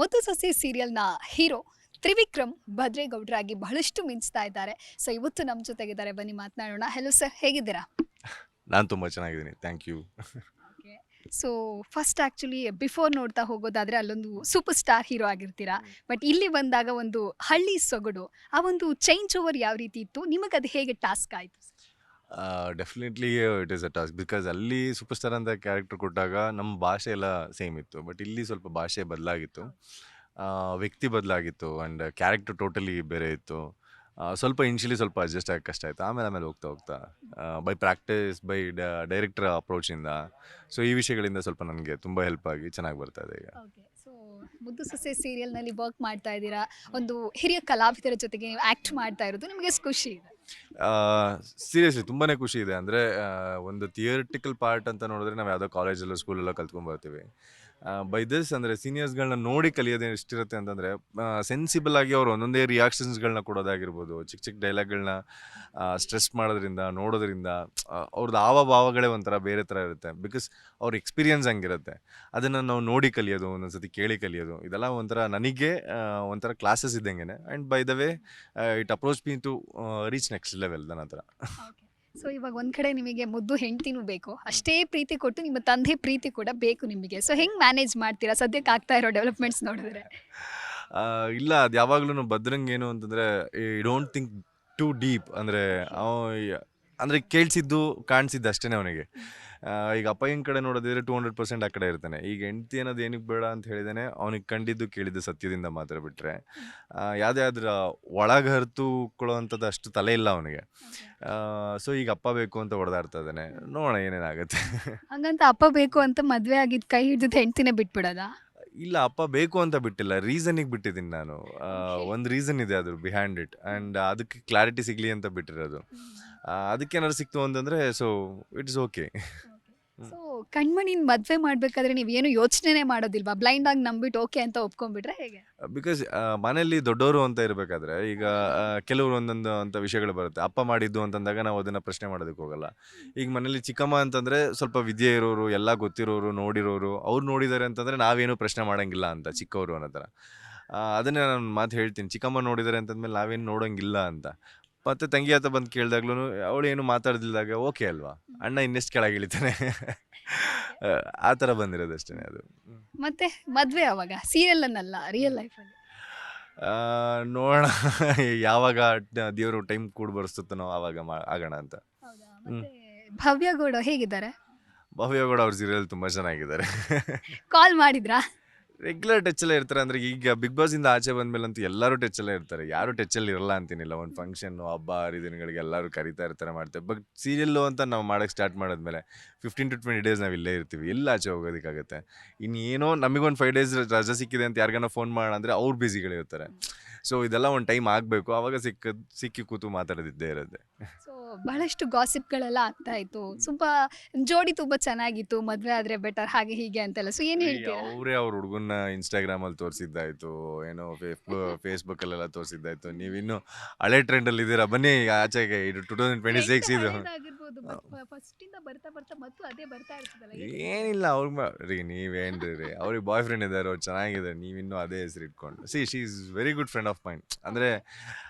ಮುದ್ದು ಸೊಸೆ ಸೀರಿಯಲ್‌ನ ಹೀರೋ ತ್ರಿವಿಕ್ರಮ್ ಭದ್ರೇಗೌಡರಾಗಿ ಬಹಳಷ್ಟು ಮಿಂಚ್ತಾ ಇದ್ದಾರೆ. ಸೊ ಇವತ್ತು ನಮ್ಮ ಜೊತೆಗಿದ್ದಾರೆ, ಬನ್ನಿ ಮಾತನಾಡೋಣ. ಹೆಲೋ ಸರ್, ಹೇಗಿದ್ದೀರಾ? ನಾನು ತುಂಬ ಚೆನ್ನಾಗಿದ್ದೀನಿ, thank you. Okay. So first actually before ನೋಡ್ತಾ ಹೋಗೋದಾದ್ರೆ ಅಲ್ಲೊಂದು ಸೂಪರ್ ಸ್ಟಾರ್ ಹೀರೋ ಆಗಿರ್ತೀರಾ. ಬಟ್ ಇಲ್ಲಿ ಬಂದಾಗ ಒಂದು ಹಳ್ಳಿ ಸೊಗಡು, ಆ ಒಂದು ಚೇಂಜ್ ಓವರ್ ಯಾವ ರೀತಿ ಇತ್ತು? ನಿಮಗದು ಹೇಗೆ ಟಾಸ್ಕ್ ಆಯಿತು? Definitely it is a task, because ಅಲ್ಲಿ ಸೂಪರ್ ಸ್ಟಾರ್ ಅಂತ ಕ್ಯಾರೆಕ್ಟರ್ ಕೊಟ್ಟಾಗ ನಮ್ಮ ಭಾಷೆ ಎಲ್ಲ ಸೇಮ್ ಇತ್ತು, ಬಟ್ ಇಲ್ಲಿ ಸ್ವಲ್ಪ ಭಾಷೆ ಬದಲಾಗಿತ್ತು, ವ್ಯಕ್ತಿ ಬದಲಾಗಿತ್ತು, ಆ್ಯಂಡ್ ಕ್ಯಾರೆಕ್ಟರ್ ಟೋಟಲಿ ಬೇರೆ ಇತ್ತು. ಸ್ವಲ್ಪ ಇನಿಷಿಯಲಿ ಸ್ವಲ್ಪ ಅಡ್ಜಸ್ಟ್ ಆಗಿ ಕಷ್ಟ ಆಯಿತು, ಆಮೇಲೆ ಹೋಗ್ತಾ ಹೋಗ್ತಾ ಬೈ ಪ್ರಾಕ್ಟೀಸ್, ಬೈ ಡೈರೆಕ್ಟರ್ ಅಪ್ರೋಚಿಂದ, ಸೊ ಈ ವಿಷಯಗಳಿಂದ ಸ್ವಲ್ಪ ನನಗೆ ತುಂಬ ಹೆಲ್ಪ್ ಆಗಿ ಚೆನ್ನಾಗಿ ಬರ್ತಾ ಇದೆ ಈಗ. ಓಕೆ. ಸೊ ಮುದ್ದು ಸೊಸೆ ಸೀರಿಯಲ್‌ನಲ್ಲಿ ವರ್ಕ್ ಮಾಡ್ತಾ ಇದ್ದೀರಾ. ಒಂದು ಹಿರಿಯ ಕಲಾವಿದರ ಜೊತೆಗೆ ನೀವು ಆ್ಯಕ್ಟ್ ಮಾಡ್ತಾ ಇರೋದು ನಿಮಗೆ ಎಷ್ಟು ಖುಷಿ ಇದೆ? ಸೀರಿಯಸ್ಲಿ ತುಂಬಾ ಖುಷಿ ಇದೆ. ಅಂದರೆ ಒಂದು ಥಿಯರಿಟಿಕಲ್ ಪಾರ್ಟ್ ಅಂತ ನೋಡಿದ್ರೆ ನಾವು ಯಾವುದೋ ಕಾಲೇಜಲ್ಲೋ ಸ್ಕೂಲಲ್ಲೋ ಕಲ್ತ್ಕೊಂಡ್ಬರ್ತೀವಿ. ಬೈ ದಿಸ್ ಅಂದರೆ ಸೀನಿಯರ್ಸ್ಗಳನ್ನ ನೋಡಿ ಕಲಿಯೋದು ಎಷ್ಟಿರುತ್ತೆ ಅಂತಂದರೆ, ಸೆನ್ಸಿಬಲ್ ಆಗಿ ಅವ್ರು ಒಂದೊಂದೇ ರಿಯಾಕ್ಷನ್ಸ್ಗಳನ್ನ ಕೊಡೋದಾಗಿರ್ಬೋದು, ಚಿಕ್ಕ ಚಿಕ್ಕ ಡೈಲಾಗ್ಗಳನ್ನ ಸ್ಟ್ರೆಸ್ ಮಾಡೋದ್ರಿಂದ, ನೋಡೋದ್ರಿಂದ ಅವ್ರದ್ದು ಭಾವಗಳೇ ಒಂಥರ ಬೇರೆ ಥರ ಇರುತ್ತೆ, ಬಿಕಾಸ್ ಅವ್ರ ಎಕ್ಸ್ಪೀರಿಯನ್ಸ್ ಹಂಗಿರುತ್ತೆ. ಅದನ್ನು ನಾವು ನೋಡಿ ಕಲಿಯೋದು, ಒಂದೊಂದ್ಸತಿ ಕೇಳಿ ಕಲಿಯೋದು, ಇದೆಲ್ಲ ಒಂಥರ ನನಗೆ ಒಂಥರ ಕ್ಲಾಸಸ್ ಇದ್ದಂಗೆ. And by the way it approach me to reach next level ನನ್ನ ಹತ್ರ. ಓಕೆ. ಸೊ ಇವಾಗ ಒಂದ್ ಕಡೆ ನಿಮಗೆ ಮುದ್ದು ಹೆಂಡ್ತಿನೂ ಬೇಕು, ಅಷ್ಟೇ ಪ್ರೀತಿ ಕೊಟ್ಟು ನಿಮ್ಮ ತಂದೆ ಪ್ರೀತಿ ಕೂಡ ಬೇಕು ನಿಮಗೆ. ಸೊ ಹೆಂಗ್ ಮ್ಯಾನೇಜ್ ಮಾಡ್ತೀರಾ ಸದ್ಯಕ್ಕೆ ಆಗ್ತಾ ಇರೋ ಡೆವಲಪ್ಮೆಂಟ್ಸ್ ನೋಡಿದ್ರೆ? ಇಲ್ಲ, ಅದು ಯಾವಾಗ್ಲೂ ಭದ್ರಂಗ್ ಏನು ಅಂತಂದರೆ, I don't think too deep. ಅಂದರೆ ಅಂದರೆ ಕೇಳಿಸಿದ್ದು ಕಾಣಿಸಿದ್ದು ಅಷ್ಟೇ ಅವನಿಗೆ. ಈಗ ಅಪ್ಪಯ್ಯನ ಕಡೆ ನೋಡೋದಿದ್ರೆ 200% ಆ ಕಡೆ ಇರ್ತಾನೆ. ಈಗ ಹೆಂಡ್ತಿ ಅನ್ನೋದು ಏನಕ್ಕೆ ಬೇಡ ಅಂತ ಹೇಳಿದಾನೆ, ಅವನಿಗೆ ಕಂಡಿದ್ದು ಕೇಳಿದ್ದು ಸತ್ಯದಿಂದ ಮಾತ್ರ ಬಿಟ್ಟರೆ ಯಾವುದೇ ಆದ್ರ ಒಳಗೆ ಹರಿತುಕೊಳ್ಳೋವಂಥದ್ದು ಅಷ್ಟು ತಲೆ ಇಲ್ಲ ಅವನಿಗೆ. ಸೊ ಈಗ ಅಪ್ಪ ಬೇಕು ಅಂತ ಹೊಡೆದಾಡ್ತಾ ಇದ್ದಾನೆ, ನೋಡೋಣ ಏನೇನಾಗುತ್ತೆ. ಹಂಗಂತ ಅಪ್ಪ ಬೇಕು ಅಂತ ಮದ್ವೆ ಆಗಿದ್ ಕೈ ಹಿಡಿದ್ ಹೆಂಡ್ತಿನೇ ಬಿಟ್ಬಿಡೋದಾ? ಇಲ್ಲ, ಅಪ್ಪ ಬೇಕು ಅಂತ ಬಿಟ್ಟಿಲ್ಲ, ರೀಸನಿಗೆ ಬಿಟ್ಟಿದ್ದೀನಿ ನಾನು. ಒಂದು ರೀಸನ್ ಇದೆ ಅದ್ರ ಬಿಹೈಂಡ್ ಇಟ್, ಆ್ಯಂಡ್ ಅದಕ್ಕೆ ಕ್ಲಾರಿಟಿ ಸಿಗಲಿ ಅಂತ ಬಿಟ್ಟಿರೋದು. ಅದಕ್ಕೇನಾದ್ರು ಸಿಕ್ತು ಅಂತಂದರೆ ಸೊ ಇಟ್ಸ್ ಓಕೆ. ಸೊ ಕಣ್ಮಣಿನ ಮದ್ವೆ ಮಾಡ್ಬೇಕಾದ್ರೆ ನೀವು ಏನು ಯೋಚನೆ ಮಾಡೋದಿಲ್ವಾ? ಬ್ಲೈಂಡ್ ಆಗಿ ನಂಬಿಟ್ಟು ಓಕೆ ಅಂತ ಒಪ್ಕೊಂಡ್ಬಿಟ್ರೆ ಹೇಗೆ? ಬಿಕಾಸ್ ಮನೆಯಲ್ಲಿ ದೊಡ್ಡವರು ಅಂತ ಇರಬೇಕಾದ್ರೆ ಈಗ ಕೆಲವರು ಒಂದೊಂದು ಅಂತ ವಿಷಯಗಳು ಬರುತ್ತೆ. ಅಪ್ಪ ಮಾಡಿದ್ದು ಅಂತಂದಾಗ ನಾವು ಅದನ್ನು ಪ್ರಶ್ನೆ ಮಾಡೋದಕ್ಕೆ ಹೋಗಲ್ಲ. ಈಗ ಮನೇಲಿ ಚಿಕ್ಕಮ್ಮ ಅಂತಂದರೆ ಸ್ವಲ್ಪ ವಿದ್ಯೆ ಇರೋರು, ಎಲ್ಲ ಗೊತ್ತಿರೋರು, ನೋಡಿರೋರು, ಅವ್ರು ನೋಡಿದ್ದಾರೆ ಅಂತಂದರೆ ನಾವೇನು ಪ್ರಶ್ನೆ ಮಾಡೋಂಗಿಲ್ಲ ಅಂತ, ಚಿಕ್ಕವರು ಅನ್ನೋ ಥರ. ಅದನ್ನೇ ನಾನು ಮಾತು ಹೇಳ್ತೀನಿ, ಚಿಕ್ಕಮ್ಮ ನೋಡಿದ್ದಾರೆ ಅಂತಂದ್ಮೇಲೆ ನಾವೇನು ನೋಡೋಂಗಿಲ್ಲ ಅಂತ. ಮತ್ತು ತಂಗಿ ಹತ್ರ ಬಂದು ಕೇಳಿದಾಗ್ಲೂ ಅವಳು ಏನು ಮಾತಾಡ್ದಿಲ್ದಾಗ ಓಕೆ ಅಲ್ವಾ, ಅಣ್ಣ ಇನ್ನೆಷ್ಟು ಕೆಳಗೆ ಇಳಿತಾನೆ, ಆ ಥರ ಬಂದಿರೋದು ಅಷ್ಟೇ ಅದು. ಮತ್ತೆ ಮದ್ವೆ ಅವಾಗ ಸೀರಿಯಲ್ ಅನ್ನಲ್ಲ, ರಿಯಲ್ ಲೈಫಲ್ಲಿ? ನೋಡೋಣ ಯಾವಾಗ ದೇವರು ಟೈಮ್ ಕೂಡ ಬರ್ಸುತ್ತಾನೋ ಆವಾಗ ಆಗೋಣ ಅಂತ. ಹೌದಾ? ಮತ್ತೆ ಭವ್ಯ ಗೌಡ ಹೇಗಿದ್ದಾರೆ? ಭವ್ಯ ಕೂಡ ಅವ್ರ ಸೀರಿಯಲ್ ತುಂಬ ಚೆನ್ನಾಗಿದ್ದಾರೆ. ಕಾಲ್ ಮಾಡಿದ್ರಾ? ರೆಗ್ಯುಲರ್ ಟಚ್ಚಲ್ಲೇ ಇರ್ತಾರೆ. ಅಂದರೆ ಈಗ ಬಿಗ್ ಬಾಸಿಂದ ಆಚೆ ಬಂದಮೇಲಂತೂ ಎಲ್ಲರೂ ಟಚ್ಚಲ್ಲೇ ಇರ್ತಾರೆ, ಯಾರು ಟಚ್ಚಲ್ಲಿ ಇರಲ್ಲ ಅಂತೀನಿಲ್ಲ. ಒಂದು ಫಂಕ್ಷನ್ನು, ಹಬ್ಬ ಹರಿದಿನಗಳಿಗೆ ಎಲ್ಲರೂ ಕರಿತಾ ಇರ್ತಾರೆ, ಮಾಡ್ತಾರೆ. ಬಟ್ ಸೀರಿಯಲ್ಲು ಅಂತ ನಾವು ಮಾಡೋಕ್ಕೆ ಸ್ಟಾರ್ಟ್ ಮಾಡಿದ್ಮೇಲೆ 15 to 20 days ನಾವು ಇಲ್ಲೇ ಇರ್ತೀವಿ, ಎಲ್ಲ ಆಚೆ ಹೋಗೋದಕ್ಕಾಗುತ್ತೆ. ಇನ್ನೇನೋ ನಮಗೊಂದು 5 days ರಜೆ ಸಿಕ್ಕಿದೆ ಅಂತ ಯಾರಿಗಾನ ಫೋನ್ ಮಾಡೋಣ ಅಂದರೆ ಅವ್ರು ಬ್ಯುಸಿಗಳಿರ್ತಾರೆ. ಸೊ ಇದೆಲ್ಲ ಒಂದು ಟೈಮ್ ಆಗಬೇಕು, ಆವಾಗ ಸಿಕ್ಕಿ ಕೂತು ಮಾತಾಡೋದಿದ್ದೇ ಇರುತ್ತೆ. ಸೊ ಬಹಳಷ್ಟು ಗಾಸಿಪ್ಗಳೆಲ್ಲ ಆಗ್ತಾ ಇತ್ತು, ತುಂಬ ಜೋಡಿ ತುಂಬ ಚೆನ್ನಾಗಿತ್ತು, ಮದುವೆ ಆದರೆ ಬೆಟರ್ ಹಾಗೆ ಹೀಗೆ ಅಂತೆಲ್ಲ. ಸೊ ಏನು ಹೇಳ್ತೀರಾ? ಅವರೇ ಅವ್ರ ಹುಡುಗನ್ನ ಇನ್ಸ್ಟಾಗ್ರಾಮಲ್ಲಿ ತೋರಿಸಿದ್ದಾಯ್ತು, ಏನೋ ಫೇಸ್ಬುಕ್ಕಲ್ಲೆಲ್ಲ ತೋರಿಸಿದ್ದಾಯ್ತು. ನೀವಿನ್ನೂ ಹಳೆ ಟ್ರೆಂಡಲ್ಲಿ ಇದ್ದೀರಾ, ಬನ್ನಿ ಆಚೆಗೆ. ಇದು 2026 ಇದು. ಫಸ್ಟಿಂದ ಬರ್ತಾ ಬರ್ತಾ ಮತ್ತು ಅದೇ ಬರ್ತಾ ಇರ್ತದಲ್ಲ. ಏನಿಲ್ಲ, ಅವ್ರಿಗೆ ನೀವೇನ್ರಿ, ಅವ್ರಿಗೆ ಬಾಯ್ ಫ್ರೆಂಡ್ ಇದ್ದಾರೆ, ಅವ್ರು ಚೆನ್ನಾಗಿದ್ದಾರೆ, ನೀವಿನ್ನೂ ಅದೇ ಹೆಸರು ಇಟ್ಕೊಂಡು. She is very good friend of mind. ಅಂದರೆ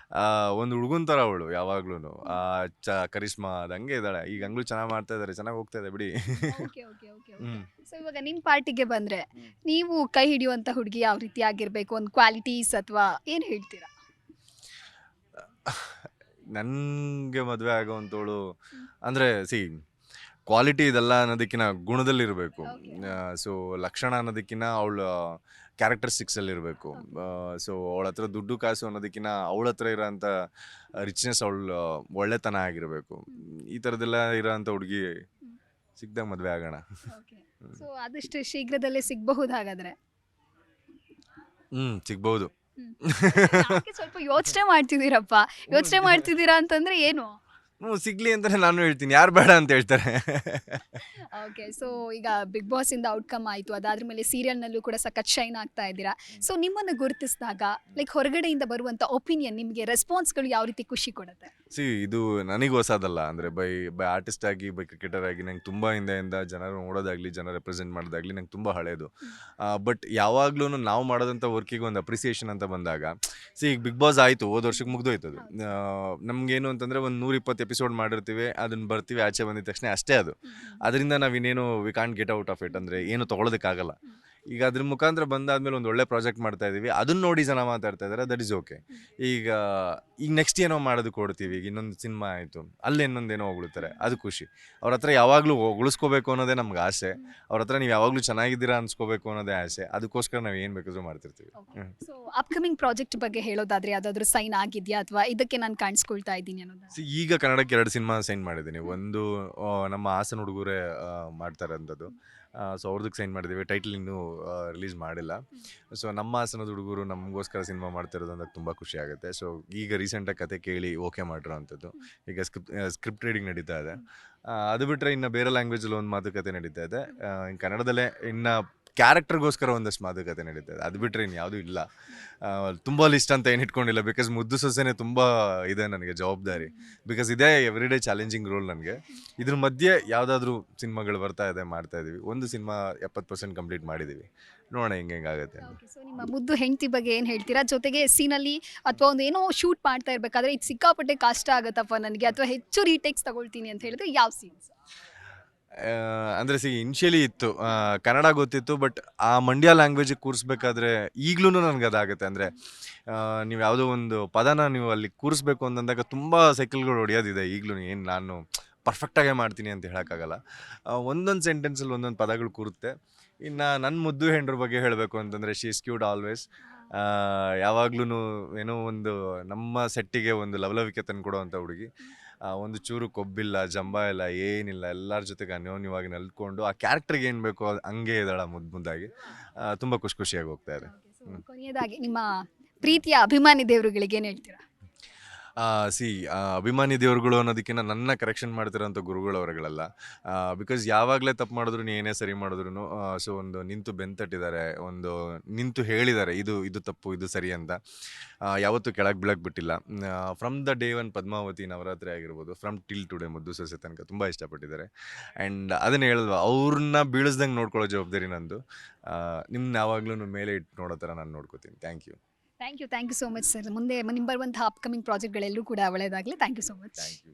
ಒಂದು ಹುಡುಗನ ಥರ ಅವಳು ಯಾವಾಗ್ಲೂ. ಕರಿಷ್ಮಾ ಅದು ಹಂಗೆ ಇದ್ದಾಳೆ. ಈಗ ಹಂಗ್ಲೂ ಚೆನ್ನಾಗಿ ಮಾಡ್ತಾ ಇದ್ದಾರೆ, ಚೆನ್ನಾಗಿ ಹೋಗ್ತಾ ಇದೆ ಬಿಡಿ. Okay okay okay okay. So ಇವಾಗ ನಿಮ್ಮ ಪಾರ್ಟಿಗೆ ಬಂದರೆ ನೀವು ಕೈ ಹಿಡಿಯುವಂಥ ಹುಡುಗಿ ಯಾವ ರೀತಿ ಆಗಿರಬೇಕು? ಒಂದು ಕ್ವಾಲಿಟೀಸ್ ಅಥವಾ ಏನು ಹೇಳ್ತೀರಾ? ನನಗೆ ಮದುವೆ ಆಗೋವಂಥವಳು ಅಂದರೆ ಕ್ವಾಲಿಟಿ ಇದೆಲ್ಲ ಅನ್ನೋದಕ್ಕಿಂತ ಗುಣದಲ್ಲಿರಬೇಕು. ಸೊ ಲಕ್ಷಣ ಅನ್ನೋದಕ್ಕಿಂತ ಅವಳ ಕ್ಯಾರೆಕ್ಟರಿಸ್ಟಿಕ್ಸಲ್ಲಿರಬೇಕು. ಸೊ ಅವಳ ಹತ್ರ ದುಡ್ಡು ಕಾಸು ಅನ್ನೋದಕ್ಕಿಂತ ಅವಳ ಹತ್ರ ಇರೋಂಥ ರಿಚ್ನೆಸ್, ಅವಳ ಒಳ್ಳೆತನ ಆಗಿರಬೇಕು. ಈ ಥರದ್ದೆಲ್ಲ ಇರೋಂಥ ಹುಡುಗಿ ಸಿಕ್ಕಿದಾಗ ಮದುವೆ ಆಗೋಣ. ಸೊ ಆದಷ್ಟು ಶೀಘ್ರದಲ್ಲೇ ಸಿಗಬಹುದು ಹಾಗಾದರೆ? ಸಿಗ್ಬೋದು. ಯಾಕೆ ಸ್ವಲ್ಪ ಯೋಚನೆ ಮಾಡ್ತಿದ್ದೀರಪ್ಪ? ಯೋಚನೆ ಮಾಡ್ತಿದ್ದೀರಾ ಅಂತಂದ್ರೆ ಏನು? ಸಿಗ್ಲಿ ಅಂತಾನೆ ನಾನು ಹೇಳ್ತೀನಿ, ಯಾರು ಬೇಡ ಅಂತ ಹೇಳ್ತಾರೆ. ಓಕೆ. ಸೊ ಈಗ ಬಿಗ್ ಬಾಸ್ ಇಂದ ಔಟ್‌ಕಮ್ ಆಯ್ತು. ಅದಾದ್ರ ಮೇಲೆ ಸೀರಿಯಲ್‌ನಲ್ಲೂ ಕೂಡ ಸಖತ್ ಶೈನ್ ಆಗ್ತಾ ಇದ್ದೀರಾ. ಸೊ ನಿಮ್ಮನ್ನು ಗುರುತಿಸಿದಾಗ ಲೈಕ್ ಹೊರಗಡೆಯಿಂದ ಬರುವಂತ ಒಪಿನಿಯನ್ ನಿಮಗೆ ರೆಸ್ಪಾನ್ಸ್‌ಗಳು ಯಾವ ರೀತಿ ಖುಷಿ ಕೊಡುತ್ತೆ? ಇದು ನನಗೆ ಹೊಸದಲ್ಲ. ಅಂದರೆ ಬೈ ಬೈ ಆರ್ಟಿಸ್ಟ್ ಆಗಿ, ಬೈ ಕ್ರಿಕೆಟರ್ ಆಗಿ ನಂಗೆ ತುಂಬ ಹಿಂದೆಯಿಂದ ಜನರು ನೋಡೋದಾಗಲಿ, ಜನ ರೆಪ್ರೆಸೆಂಟ್ ಮಾಡೋದಾಗಲಿ ನಂಗೆ ತುಂಬ ಹಳೇದು. ಬಟ್ ಯಾವಾಗ್ಲೂ ನಾವು ಮಾಡೋದಂಥ ವರ್ಕಿಗೆ ಒಂದು ಅಪ್ರಿಸಿಯೇಷನ್ ಅಂತ ಬಂದಾಗ, ಈಗ ಬಿಗ್ ಬಾಸ್ ಆಯಿತು, ಹೋದ ವರ್ಷಕ್ಕೆ ಮುಗ್ದೋಯ್ತು ಅದು. ನಮಗೇನು ಅಂತಂದರೆ ಒಂದು 120 ಎಪಿಸೋಡ್ ಮಾಡಿರ್ತೀವಿ, ಅದನ್ನು ಬರ್ತೀವಿ, ಆಚೆ ಬಂದಿದ ತಕ್ಷಣ ಅಷ್ಟೇ ಅದು. ಅದರಿಂದ ನಾವಿನ್ನೇನು we can't get out of it, ಅಂದರೆ ಏನು ತೊಗೊಳೋದಕ್ಕಾಗಲ್ಲ. ಈಗ ಅದ್ರ ಮುಖಾಂತರ ಬಂದಾದ್ಮೇಲೆ ಒಂದು ಒಳ್ಳೆ ಪ್ರಾಜೆಕ್ಟ್ ಮಾಡ್ತಾ ಇದೀವಿ, ಅದನ್ನ ನೋಡಿ ಜನ ಮಾತಾಡ್ತಾ ಇದ್ದಾರೆ, ದಟ್ ಇಸ್ ಓಕೆ. ಈಗ ಈಗ ನೆಕ್ಸ್ಟ್ ಏನೋ ಮಾಡೋದಕ್ಕೆ ಕೊಡ್ತೀವಿ, ಈಗ ಇನ್ನೊಂದು ಸಿನಿಮಾ ಆಯಿತು, ಅಲ್ಲಿ ಇನ್ನೊಂದೇನೋ ಹೊಗಳ್ತಾರೆ, ಅದು ಖುಷಿ. ಅವ್ರ ಹತ್ರ ಯಾವಾಗಲೂ ಉಳಿಸ್ಕೋಬೇಕು ಅನ್ನೋದೇ ನಮ್ಗೆ ಆಸೆ. ಅವ್ರ ಹತ್ರ ನೀವು ಯಾವಾಗಲೂ ಚೆನ್ನಾಗಿದ್ದೀರಾ ಅನ್ಸ್ಕೋಬೇಕು ಅನ್ನೋದೇ ಆಸೆ. ಅದಕ್ಕೋಸ್ಕರ ನಾವು ಏನು ಬೇಕಾದ್ರೂ ಮಾಡ್ತಿರ್ತೀವಿ. ಸೊ ಅಪ್ಕಮಿಂಗ್ ಪ್ರಾಜೆಕ್ಟ್ ಬಗ್ಗೆ ಹೇಳೋದಾದ್ರೆ ಯಾವ್ದಾದ್ರು ಸೈನ್ ಆಗಿದೆಯಾ ಅಥವಾ ಇದಕ್ಕೆ ನಾನು ಕಾಣಿಸ್ಕೊಳ್ತಾ ಇದ್ದೀನಿ ಅನ್ನೋದು? ಈಗ ಕನ್ನಡಕ್ಕೆ 2 ಸಿನಿಮಾ ಸೈನ್ ಮಾಡಿದ್ದೀನಿ. ಒಂದು ನಮ್ಮ ಹಾಸನ ಹುಡುಗರೇ ಮಾಡ್ತಾರಂಥದ್ದು. ಸೊ ಅವ್ರದಕ್ಕೆ ಸೈನ್ ಮಾಡಿದ್ದೀವಿ. ಟೈಟಲ್ ಇನ್ನೂ ರಿಲೀಸ್ ಮಾಡಿಲ್ಲ. ಸೊ ನಮ್ಮ ಹಾಸನದ ಹುಡುಗರು ನಮಗೋಸ್ಕರ ಸಿನಿಮಾ ಮಾಡ್ತಿರೋದು ಅಂದ್ರೆ ತುಂಬ ಖುಷಿ ಆಗುತ್ತೆ. ಸೊ ಈಗ ರೀಸೆಂಟಾಗಿ ಕತೆ ಕೇಳಿ ಓಕೆ ಮಾಡಿರೋ ಅಂಥದ್ದು. ಈಗ ಸ್ಕ್ರಿಪ್ಟ್ ರೀಡಿಂಗ್ ನಡೀತಾ ಇದೆ. ಅದು ಬಿಟ್ಟರೆ ಇನ್ನು ಬೇರೆ ಲ್ಯಾಂಗ್ವೇಜಲ್ಲಿ ಒಂದು ಮಾತುಕತೆ ನಡೀತಾ ಇದೆ. ಇನ್ನು ಕನ್ನಡದಲ್ಲೇ ಇನ್ನು ಕ್ಯಾರೆಕ್ಟರ್ಗೋಸ್ಕರ ಒಂದಷ್ಟು ಮಾತುಕತೆ ನಡೀತಾ ಇದೆ. ಅದು ಬಿಟ್ಟರೆ ಇನ್ನು ಯಾವುದೂ ಇಲ್ಲ. ತುಂಬ ಲಿಸ್ಟ್ ಅಂತ ಏನು ಇಟ್ಕೊಂಡಿಲ್ಲ, ಬಿಕಾಸ್ ಮುದ್ದು ಸೊಸೆನೇ ತುಂಬ ಇದೆ ನನಗೆ ಜವಾಬ್ದಾರಿ. ಬಿಕಾಸ್ ಇದೇ ಎವ್ರಿ ಡೇ ಚಾಲೆಂಜಿಂಗ್ ರೋಲ್ ನನಗೆ. ಇದ್ರ ಮಧ್ಯೆ ಯಾವುದಾದ್ರೂ ಸಿನಿಮಾಗಳು ಬರ್ತಾ ಇದೆ, ಮಾಡ್ತಾ ಇದ್ದೀವಿ. ಒಂದು ಸಿನಿಮಾ 70% ಕಂಪ್ಲೀಟ್ ಮಾಡಿದ್ದೀವಿ. ನೋಡೋಣ ಹೆಂಗಾಗುತ್ತೆ. ಸೊ ನಿಮ್ಮ ಮುದ್ದು ಹೆಂಡತಿ ಬಗ್ಗೆ ಏನು ಹೇಳ್ತೀರಾ? ಜೊತೆಗೆ ಸೀನಲ್ಲಿ ಅಥವಾ ಒಂದು ಏನೋ ಶೂಟ್ ಮಾಡ್ತಾ ಇರಬೇಕಾದ್ರೆ ಇದು ಸಿಕ್ಕಾಪಟ್ಟೆ ಕಷ್ಟ ಆಗುತ್ತಪ್ಪ ನನಗೆ ಅಥವಾ ಹೆಚ್ಚು ರೀಟೇಕ್ಸ್ ತಗೊಳ್ತೀನಿ ಅಂತ ಹೇಳಿದ್ರೆ ಯಾವ ಸೀನ್ಸ್? ಅಂದರೆ ಇನಿಷಿಯಲಿ ಇತ್ತು, ಕನ್ನಡ ಗೊತ್ತಿತ್ತು, ಬಟ್ ಆ ಮಂಡ್ಯ ಲ್ಯಾಂಗ್ವೇಜಿಗೆ ಕೂರಿಸ್ಬೇಕಾದ್ರೆ ಈಗಲೂ ನನಗೆ ಅದಾಗುತ್ತೆ. ಅಂದರೆ ನೀವು ಯಾವುದೋ ಒಂದು ಪದನ ನೀವು ಅಲ್ಲಿ ಕೂರಿಸ್ಬೇಕು ಅಂತಂದಾಗ ತುಂಬ ಸೈಕಲ್ಗಳು ಹೊಡೆಯೋದಿದೆ. ಈಗಲೂ ಏನು ನಾನು ಪರ್ಫೆಕ್ಟಾಗೇ ಮಾಡ್ತೀನಿ ಅಂತ ಹೇಳೋಕ್ಕಾಗಲ್ಲ. ಒಂದೊಂದು ಸೆಂಟೆನ್ಸಲ್ಲಿ ಒಂದೊಂದು ಪದಗಳು ಕೂರುತ್ತೆ. ಇನ್ನು ನನ್ನ ಮುದ್ದು ಹೆಂಡ್ರ ಬಗ್ಗೆ ಹೇಳಬೇಕು ಅಂತಂದರೆ ಶಿ ಇಸ್ ಕ್ಯೂಟ್ ಆಲ್ವೇಸ್. ಯಾವಾಗ್ಲೂ ಏನೋ ಒಂದು ನಮ್ಮ ಸೆಟ್ಟಿಗೆ ಒಂದು ಲವಲವಿಕೆ ತಂದುಕೊಡೋವಂಥ ಹುಡುಗಿ. ಒಂದು ಚೂರು ಕೊಬ್ಬಿಲ್ಲ, ಜಂಬ ಇಲ್ಲ, ಏನಿಲ್ಲ, ಎಲ್ಲರ ಜೊತೆಗೆ ಅನ್ಯೋನ್ಯವಾಗಿ ನಲ್ಕೊಂಡು ಆ ಕ್ಯಾರೆಕ್ಟರ್ಗೆ ಏನು ಬೇಕೋ ಹಂಗೆ ಇದ್ದಾಳ ಮುದ್ದಾಗಿ. ತುಂಬ ಖುಷಿಯಾಗಿ ಹೋಗ್ತಾ ಇದೆ. ಕೊನೆಯದಾಗಿ ನಿಮ್ಮ ಪ್ರೀತಿಯ ಅಭಿಮಾನಿ ದೇವರುಗಳಿಗೆ ಏನು ಹೇಳ್ತೀರಾ? ಅಭಿಮಾನಿ ದೇವರುಗಳು ಅನ್ನೋದಕ್ಕಿಂತ ನನ್ನ ಕರೆಕ್ಷನ್ ಮಾಡ್ತಿರೋಂಥ ಗುರುಗಳು ಅವರುಗಳಲ್ಲ. ಬಿಕಾಸ್ ಯಾವಾಗಲೇ ತಪ್ಪು ಮಾಡಿದ್ರು, ಏನೇ ಸರಿ ಮಾಡಿದ್ರು ಸೊ ಒಂದು ನಿಂತು ಬೆಂತಟ್ಟಿದ್ದಾರೆ, ಒಂದು ನಿಂತು ಹೇಳಿದ್ದಾರೆ ಇದು ತಪ್ಪು, ಇದು ಸರಿ ಅಂತ. ಯಾವತ್ತೂ ಕೆಳಗೆ ಬೀಳಕ್ಕೆ ಬಿಟ್ಟಿಲ್ಲ. From the day one Padmavati Navratri ಆಗಿರ್ಬೋದು, ಫ್ರಮ್ ಟಿಲ್ ಟುಡೇ ಮುದ್ದು ಸೊಸೆ ತನಕ ತುಂಬ ಇಷ್ಟಪಟ್ಟಿದ್ದಾರೆ. ಆ್ಯಂಡ್ ಅದನ್ನು ಹೇಳಿದ್ವ, ಅವ್ರನ್ನ ಬೀಳಿಸ್ದಂಗೆ ನೋಡ್ಕೊಳ್ಳೋ ಜವಾಬ್ದಾರಿ ನಂದು. ನಿಮ್ಮನ್ನ ಯಾವಾಗ್ಲೂ ಮೇಲೆ ಇಟ್ಟು ನೋಡೋ ಥರ ನಾನು ನೋಡ್ಕೋತೀನಿ. Thank you thank you so much sir. ಮುಂದೆ ನಿಮ್ಮ ಬರುವಂತಹ ಅಪ್ಕಮಿಂಗ್ ಪ್ರಾಜೆಕ್ಟ್ಗಳೆಲ್ಲೂ ಕೂಡ ಒಳ್ಳೆಯದಾಗಲಿ. Thank you so much. Thank you.